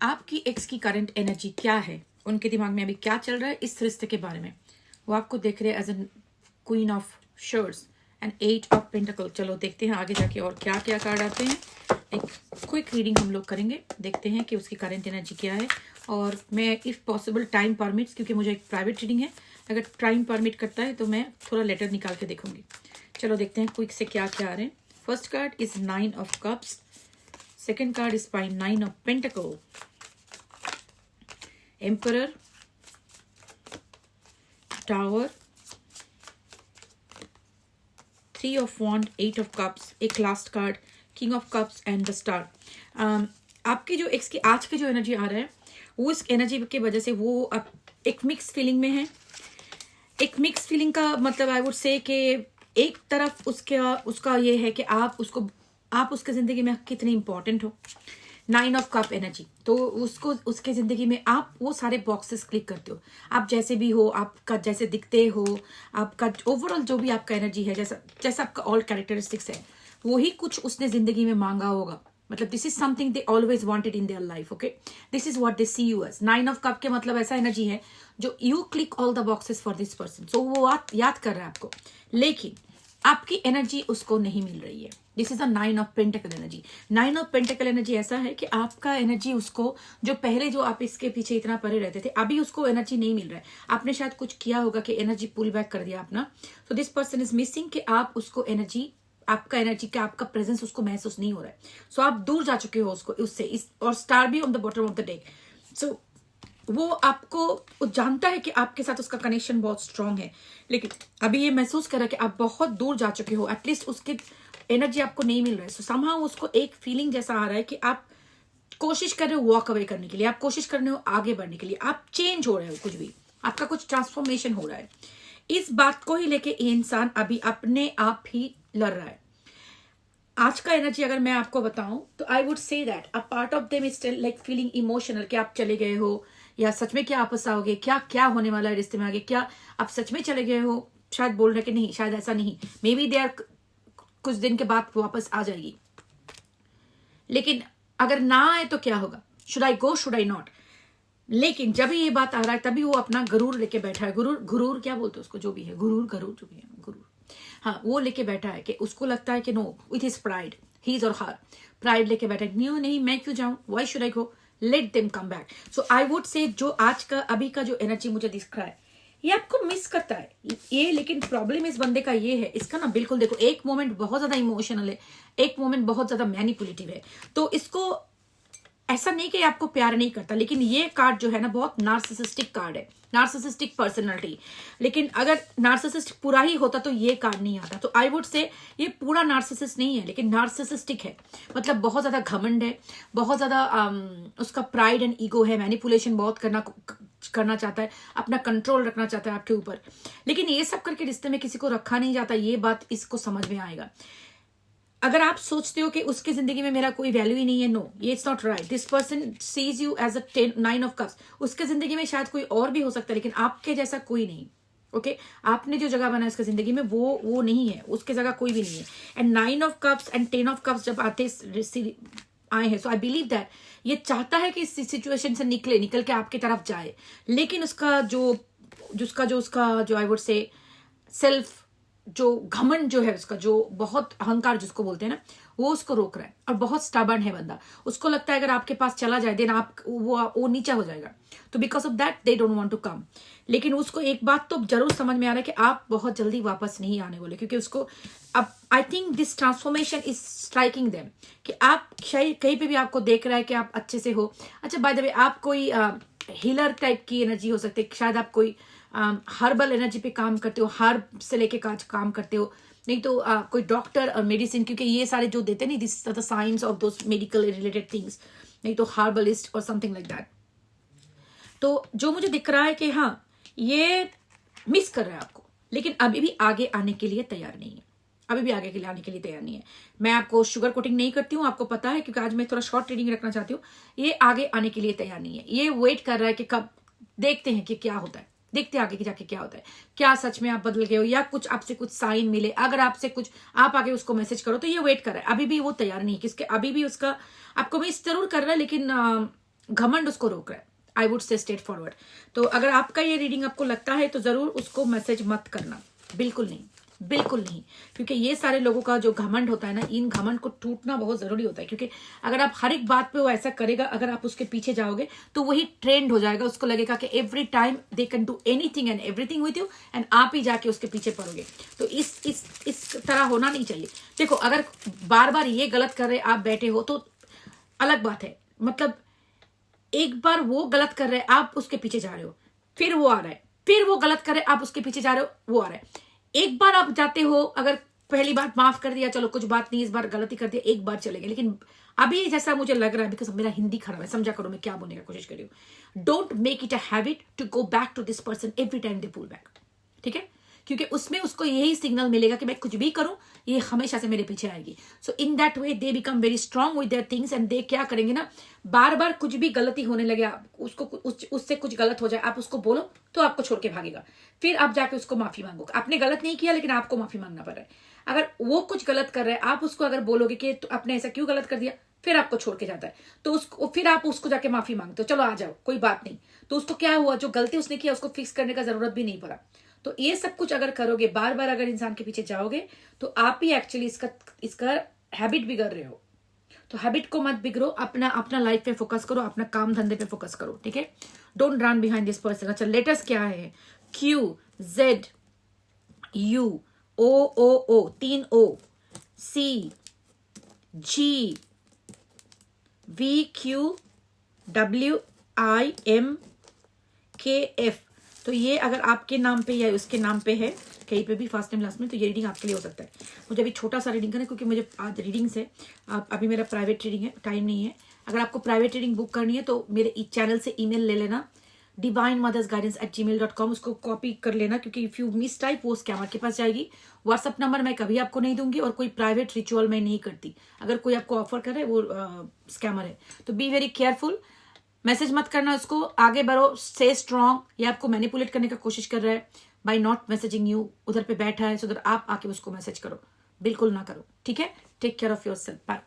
आपकी एक्स की current energy क्या है, उनके दिमाग में अभी क्या चल रहा है इस रिश्ते के बारे में। वो आपको देख रहे हैं as an queen of swords and 8 of pentacle. चलो देखते हैं आगे जाके और क्या क्या कार्ड आते हैं। एक क्विक रीडिंग हम लोग करेंगे, देखते हैं कि उसकी करंट एनर्जी क्या है। और मैं इफ़ पॉसिबल टाइम परमिट्स, क्योंकि मुझे एक प्राइवेट रीडिंग है, अगर टाइम परमिट करता है तो मैं थोड़ा लेटर निकाल के देखूंगी। चलो देखते हैं क्विक से क्या क्या आ रहे हैं। First card is 9 of cups, second card is 9 of pentacle, emperor, tower, 3 of wand, 8 of cups, एक last card king of cups and the star. आपकी जो एक्स की आज की जो एनर्जी आ रहा है वो इस एनर्जी की वजह से वो अब एक मिक्स फीलिंग में है। एक मिक्स फीलिंग का मतलब आई वुड से कि एक तरफ उसका ये है कि आप उसके जिंदगी में कितने इंपॉर्टेंट हो। 9 ऑफ कप एनर्जी, तो उसके जिंदगी में आप वो सारे बॉक्सेस क्लिक करते हो। आप जैसे भी हो, आपका जैसे दिखते हो, आपका ओवरऑल जो भी आपका एनर्जी है, जैसा आपका ऑल कैरेक्टरिस्टिक्स है, वही कुछ उसने जिंदगी में मांगा होगा। मतलब this is something they always wanted in their life. Okay, this is what they see you as. 9 of cup के मतलब ऐसा एनर्जी है जो you click all the boxes for this person. So वो याद कर रहा है आपको, लेकिन आपकी एनर्जी उसको नहीं मिल रही है। This is a 9 of pentacle energy. 9 of pentacle energy ऐसा है कि आपका एनर्जी उसको, जो पहले जो आप इसके पीछे इतना परे रहते थे, अभी उसको एनर्जी नहीं मिल रहा है। आपने शायद कुछ किया होगा कि एनर्जी पुल बैक कर दिया अपना। So this person is missing कि आप उसको एनर्जी, आपका प्रेजेंस उसको महसूस नहीं हो रहा है। सो आप दूर जा चुके हो उससे और स्टार भी on the bottom of the deck. So वो जानता है कि आपके साथ उसका कनेक्शन बहुत स्ट्रांग है, लेकिन अभी ये महसूस कर रहा है कि आप बहुत दूर जा चुके हो। एटलीस्ट उसकी एनर्जी आपको नहीं मिल रहा है। सो समहाउ उसको एक फीलिंग जैसा आ रहा है कि आप कोशिश कर रहे हो वॉक अवे करने के लिए, आप कोशिश कर रहे हो आगे बढ़ने के लिए, आप चेंज हो रहे हो, कुछ भी आपका कुछ ट्रांसफॉर्मेशन हो रहा है। इस बात को ही लेके ये इंसान अभी अपने आप ही लड़ रहा है। आज का एनर्जी अगर मैं आपको बताऊं तो I would say that a part of them is still like feeling emotional, कि आप चले गए हो, या सच में क्या आपस आओगे, क्या क्या होने वाला है रिश्ते में आगे, क्या आप सच में चले गए हो। शायद बोल रहे कि नहीं, शायद ऐसा नहीं, मे बी दे आर कुछ दिन के बाद वापस आ जाएगी। लेकिन अगर ना आए तो क्या होगा, should I go, should I not. लेकिन जब ये बात आ रहा है तभी वो अपना गुरूर लेके बैठा है। गुरूर क्या बोलते हैं उसको, जो भी है, गुरूर जो भी है, गुरूर, हाँ, वो लेके बैठा है कि उसको लगता है कि no, it is pride, his और हर प्राइड लेके बैठा है। नहीं, मैं क्यों जाऊं, why should I go, let them come back. So I would say जो आज का अभी का जो एनर्जी मुझे दिख रहा है, ये आपको मिस करता है ये। लेकिन प्रॉब्लम इस बंदे का ये है, इसका ना बिल्कुल देखो, एक मोमेंट बहुत ज्यादा इमोशनल है, एक मोमेंट बहुत ज्यादा मैनिपुलेटिव है। तो इसको ऐसा नहीं कि आपको प्यार नहीं करता, लेकिन ये कार्ड जो है ना बहुत नार्सिसिस्टिक कार्ड है, नार्सिसिस्टिक पर्सनैलिटी। लेकिन अगर नार्सिसिस्टिक पूरा ही होता तो ये कार्ड नहीं आता। तो आई वुड से ये पूरा नार्सिसिस्ट नहीं है, लेकिन नार्सिसिस्टिक है। मतलब बहुत ज्यादा घमंड है, बहुत ज्यादा उसका प्राइड एंड ईगो है, मैनिपुलेशन बहुत करना चाहता है, अपना कंट्रोल रखना चाहता है आपके ऊपर। लेकिन ये सब करके रिश्ते में किसी को रखा नहीं जाता, ये बात इसको समझ में आएगा। अगर आप सोचते हो कि उसकी जिंदगी में मेरा कोई वैल्यू ही नहीं है, नो, ये it's not right. This person sees you as a 9 of cups. उसके जिंदगी में शायद कोई और भी हो सकता है, लेकिन आपके जैसा कोई नहीं। ओके, आपने जो जगह बनाया उसकी जिंदगी में वो नहीं है, उसके जगह कोई भी नहीं है। And 9 of cups and 10 of cups जब आए हैं, सो आई बिलीव दैट ये चाहता है कि इस सिचुएशन से निकल के आपकी तरफ जाए। लेकिन उसका जो आई वुड से सेल्फ, जो घमंड जो है उसका, जो बहुत अहंकार जिसको बोलते हैं ना, वो उसको रोक रहा है। और बहुत स्टबर्न है बंदा, उसको लगता है अगर आपके पास चला जाए देन वो नीचा हो जाएगा। तो because of that they don't want to come. लेकिन उसको एक बात तो जरूर समझ में आ रहा है कि आप बहुत जल्दी वापस नहीं आने वाले, क्योंकि उसको अब I think this transformation is striking them, कि आप शायद कहीं पे भी आपको देख रहा है कि आप अच्छे से हो। अच्छा, बाय द वे, आप कोई हीलर टाइप की एनर्जी हो सकती है, शायद आप कोई हर्बल एनर्जी पे काम करते हो, हर्ब से लेके काम करते हो, नहीं तो कोई डॉक्टर और मेडिसिन, क्योंकि ये सारे जो देते हैं नहीं, this the science of those medical related things, नहीं तो हर्बलिस्ट और समथिंग लाइक दैट। तो जो मुझे दिख रहा है कि हाँ, ये मिस कर रहा है आपको, लेकिन अभी भी आगे आने के लिए तैयार नहीं है, अभी भी आगे के लिए आने के लिए तैयार नहीं है। मैं आपको शुगर कोटिंग नहीं करती हूँ, आपको पता है, क्योंकि आज मैं थोड़ा शॉर्ट रीडिंग रखना चाहती हूँ। ये आगे आने के लिए तैयार नहीं है, ये वेट कर रहा है कि कब देखते हैं कि क्या होता है, देखते आगे की जाके क्या होता है, क्या सच में आप बदल गए हो, या कुछ आपसे कुछ साइन मिले। अगर आपसे कुछ आप आगे उसको मैसेज करो तो ये वेट कर रहा है, अभी भी वो तैयार नहीं, किसके अभी भी उसका आपको मिस जरूर कर रहा है, लेकिन घमंड उसको रोक रहा है। I would say straight forward. तो अगर आपका ये रीडिंग आपको लगता है तो जरूर उसको मैसेज मत करना, बिल्कुल नहीं, बिल्कुल नहीं, क्योंकि ये सारे लोगों का जो घमंड होता है ना, इन घमंड को टूटना बहुत जरूरी होता है। क्योंकि अगर आप हर एक बात पे वो ऐसा करेगा, अगर आप उसके पीछे जाओगे तो वही ट्रेंड हो जाएगा। उसको लगेगा कि every time they can do anything and everything with you, and आप ही जाके उसके पीछे पड़ोगे। तो इस तरह होना नहीं चाहिए। देखो, अगर बार बार ये गलत कर रहे आप बैठे हो तो अलग बात है, मतलब एक बार वो गलत कर रहे हैं, आप उसके पीछे जा रहे हो, फिर वो आ रहा है, फिर वो गलत कर रहे हैं, आप उसके पीछे जा रहे हो, वो आ रहा है। एक बार आप जाते हो, अगर पहली बार माफ कर दिया, चलो कुछ बात नहीं, इस बार गलती कर दिया, एक बार चलेगा। लेकिन अभी जैसा मुझे लग रहा है, बिकॉज मेरा हिंदी खराब है, समझा करो मैं क्या बोलने की कोशिश कर रही हूँ। Don't make it a habit to go back to this person every time they pull back, ठीक है? क्योंकि उसमें उसको यही सिग्नल मिलेगा कि मैं कुछ भी करूं, ये हमेशा से मेरे पीछे आएगी। So in that way they become very strong with their things, and they क्या करेंगे ना, बार बार कुछ भी गलती होने लगे, उसको उससे कुछ गलत हो जाए, आप उसको बोलो तो आपको छोड़ के भागेगा। फिर आप जाके उसको माफी मांगो। आपने गलत नहीं किया, लेकिन आपको माफी मांगना पड़ रहा है। अगर वो कुछ गलत कर रहा है, आप उसको अगर बोलोगे कि आपने ऐसा क्यों गलत कर दिया, फिर आपको छोड़ के जाता है, तो उसको फिर आप उसको जाके माफी मांगते हो, चलो आ जाओ कोई बात नहीं। तो उसको क्या हुआ, जो गलती उसने किया उसको फिक्स करने का जरूरत भी नहीं पड़ा। तो ये सब कुछ अगर करोगे, बार बार अगर इंसान के पीछे जाओगे, तो आप ही एक्चुअली इसका हैबिट बिगड़ रहे हो। तो हैबिट को मत बिगड़ो, अपना लाइफ पे फोकस करो, अपना काम धंधे पे फोकस करो, ठीक है? Don't run behind this person. अच्छा, लेटर्स क्या है? Q, Z, U, O, 3 O, C, G, V, Q, WIM, KF। तो ये अगर आपके नाम पे या उसके नाम पे है, कहीं पे भी फर्स्ट नेम लास्ट में, तो ये रीडिंग आपके लिए हो सकता है। मुझे अभी छोटा सा रीडिंग करना है, क्योंकि मुझे आज रीडिंग से अभी मेरा प्राइवेट रीडिंग है, टाइम नहीं है। अगर आपको प्राइवेट रीडिंग बुक करनी है तो मेरे चैनल से ईमेल ले लेना, divinemothersguidance@gmail.com, उसको कॉपी कर लेना, क्योंकि इफ यू मिस टाइप वो स्कैमर के पास जाएगी। व्हाट्सअप नंबर मैं कभी आपको नहीं दूंगी, और कोई प्राइवेट रिचुअल मैं नहीं करती। अगर कोई आपको ऑफर कर रहा है वो स्कैमर है, तो बी वेरी केयरफुल। मैसेज मत करना उसको, आगे बढ़ो, स्टे स्ट्रांग। ये आपको मैनिपुलेट करने का कोशिश कर रहा है बाय नॉट मैसेजिंग यू, उधर पे बैठा है, सो आप आके उसको मैसेज करो, बिल्कुल ना करो, ठीक है? Take care of yourself, bye.